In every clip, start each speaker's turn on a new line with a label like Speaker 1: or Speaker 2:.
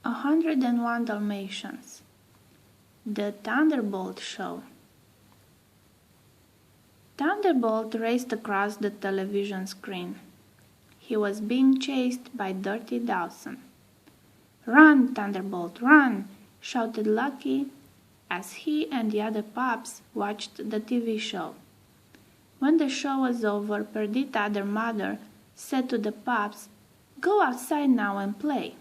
Speaker 1: 101 Dalmatians. The Thunderbolt Show. Thunderbolt raced across the television screen. He was being chased by Dirty Dawson. "Run, Thunderbolt, run!" shouted Lucky as he and the other pups watched the TV show. When the show was over, Perdita, their mother, said to the pups, "Go outside now and play."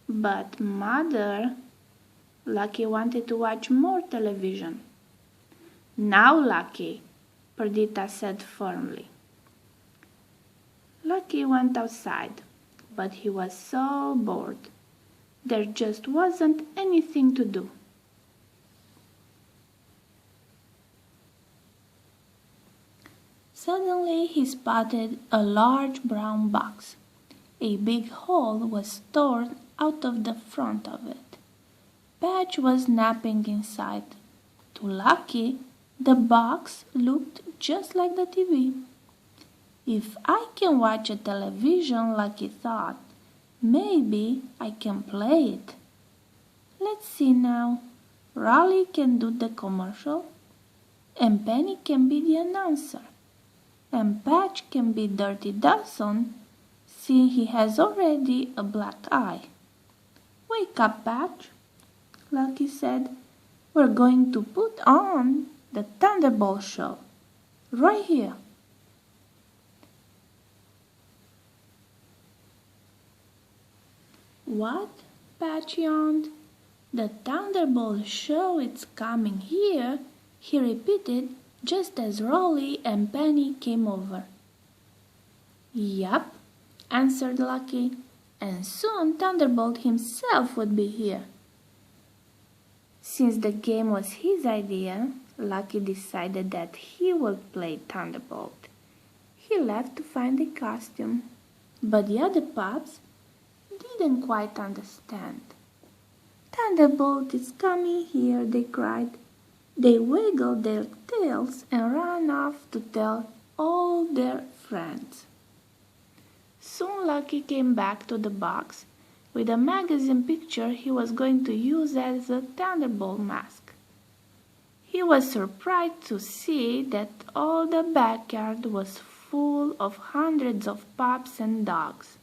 Speaker 1: "But, Mother," Lucky wanted to watch more television. "Now, Lucky," Perdita said firmly. Lucky went outside, but he was so bored. There just wasn't anything to do. Suddenly he spotted a large brown box. A big hole was torn out of the front of it. Patch was napping inside. To Lucky, the box looked just like the TV. "If I can watch a television," Lucky thought, "maybe I can play it. Let's see now. Raleigh can do the commercial, and Penny can be the announcer, and Patch can be Dirty Dawson, seeing he has already a black eye." "Wake up, Patch," Lucky said. "We're going to put on the Thunderbolt Show, right here." "What?" Patch yawned. "The Thunderbolt Show, it's coming here," he repeated, just as Rolly and Penny came over. "Yup," answered Lucky, "and soon Thunderbolt himself would be here." Since the game was his idea, Lucky decided that he would play Thunderbolt. He left to find a costume, but the other pups didn't quite understand. "Thunderbolt is coming here," they cried. They wiggled their tails and ran off to tell all their friends. Soon Lucky came back to the box with a magazine picture he was going to use as a Thunderbolt mask. He was surprised to see that all the backyard was full of hundreds of pups and dogs.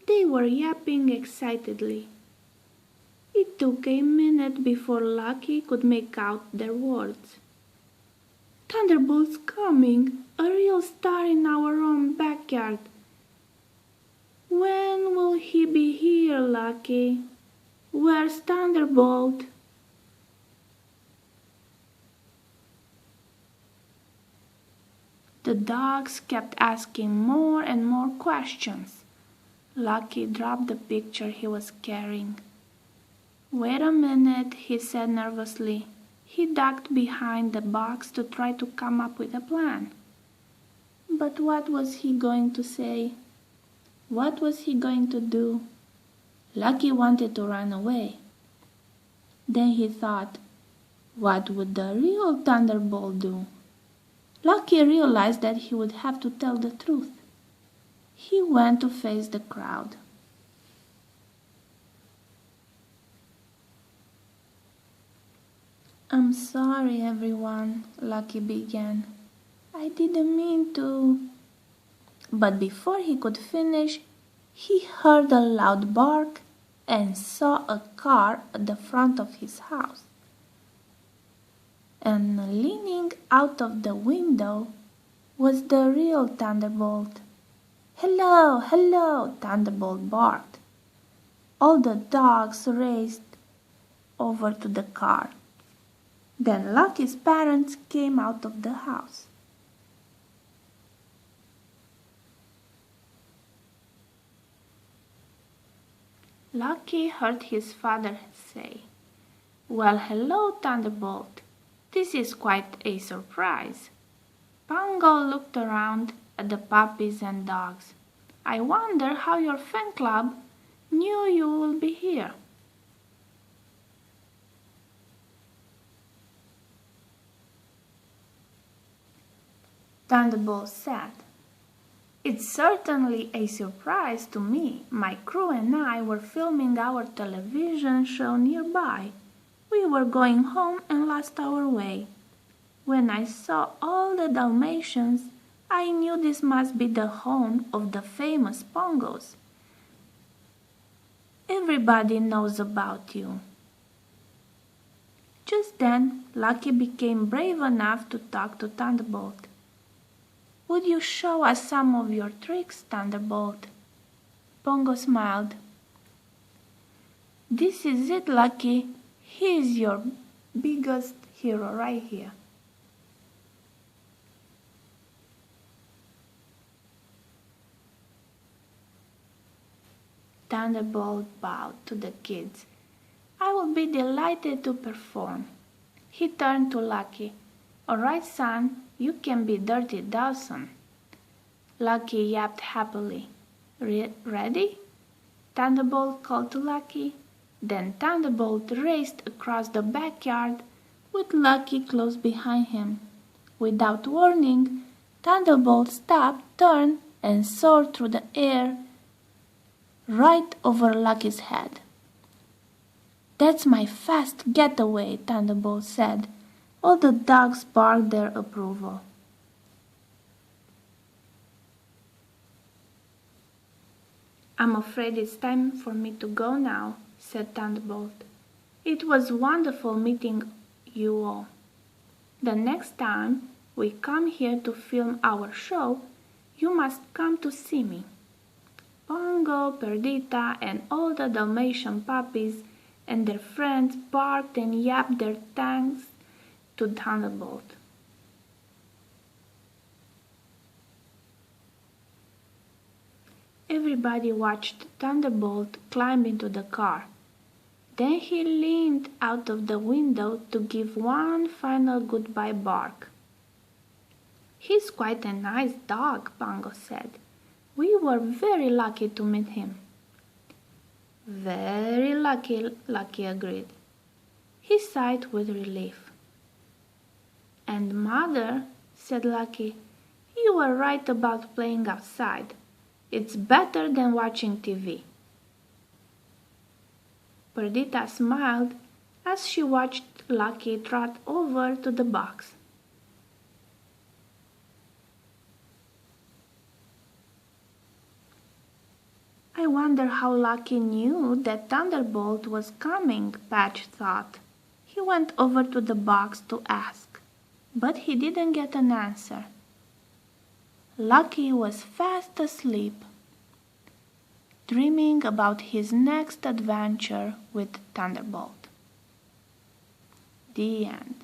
Speaker 1: They were yapping excitedly. It took a minute before Lucky could make out their words. "Thunderbolt's coming, a real star in our own backyard. When will he be here, Lucky? Where's Thunderbolt?" The dogs kept asking more and more questions. Lucky dropped the picture he was carrying. "Wait a minute," he said nervously. He ducked behind the box to try to come up with a plan. But what was he going to say? What was he going to do? Lucky wanted to run away. Then he thought, what would the real Thunderbolt do? Lucky realized that he would have to tell the truth. He went to face the crowd. "I'm sorry, everyone," Lucky began. "I didn't mean to." But before he could finish, he heard a loud bark and saw a car at the front of his house. And leaning out of the window was the real Thunderbolt. "Hello, hello," Thunderbolt barked. All the dogs raced over to the car. Then Lucky's parents came out of the house. Lucky heard his father say, "Well, hello, Thunderbolt. This is quite a surprise." Pongo looked around at the puppies and dogs. "I wonder how your fan club knew you would be here." Thunderbolt said, It's certainly a surprise to me. My crew and I were filming our television show nearby. We were going home and lost our way. When I saw all the Dalmatians, I knew this must be the home of the famous Pongos. Everybody knows about you. Just then, Lucky became brave enough to talk to Thunderbolt. Would you show us some of your tricks, Thunderbolt? Pongo smiled. This is it, Lucky. He is your biggest hero right here. Thunderbolt bowed to the kids. I will be delighted to perform. He turned to Lucky. All right, son, you can be Dirty Dawson. Lucky yapped happily. Ready? Thunderbolt called to Lucky. Then Thunderbolt raced across the backyard with Lucky close behind him. Without warning, Thunderbolt stopped, turned, and soared through the air right over Lucky's head. That's my fast getaway, Thunderbolt said. All the dogs barked their approval. I'm afraid it's time for me to go now, said Thunderbolt. It was wonderful meeting you all. The next time we come here to film our show, you must come to see me. Pongo, Perdita, and all the Dalmatian puppies and their friends barked and yapped their thanks to Thunderbolt. Everybody watched Thunderbolt climb into the car. Then he leaned out of the window to give one final goodbye bark. He's quite a nice dog, Pongo said. We were very lucky to meet him. Very lucky, Lucky agreed. He sighed with relief. And Mother, said Lucky, you were right about playing outside. It's better than watching TV. Perdita smiled as she watched Lucky trot over to the box. I wonder how Lucky knew that Thunderbolt was coming, Patch thought. He went over to the box to ask, but he didn't get an answer. Lucky was fast asleep, dreaming about his next adventure with Thunderbolt. The end.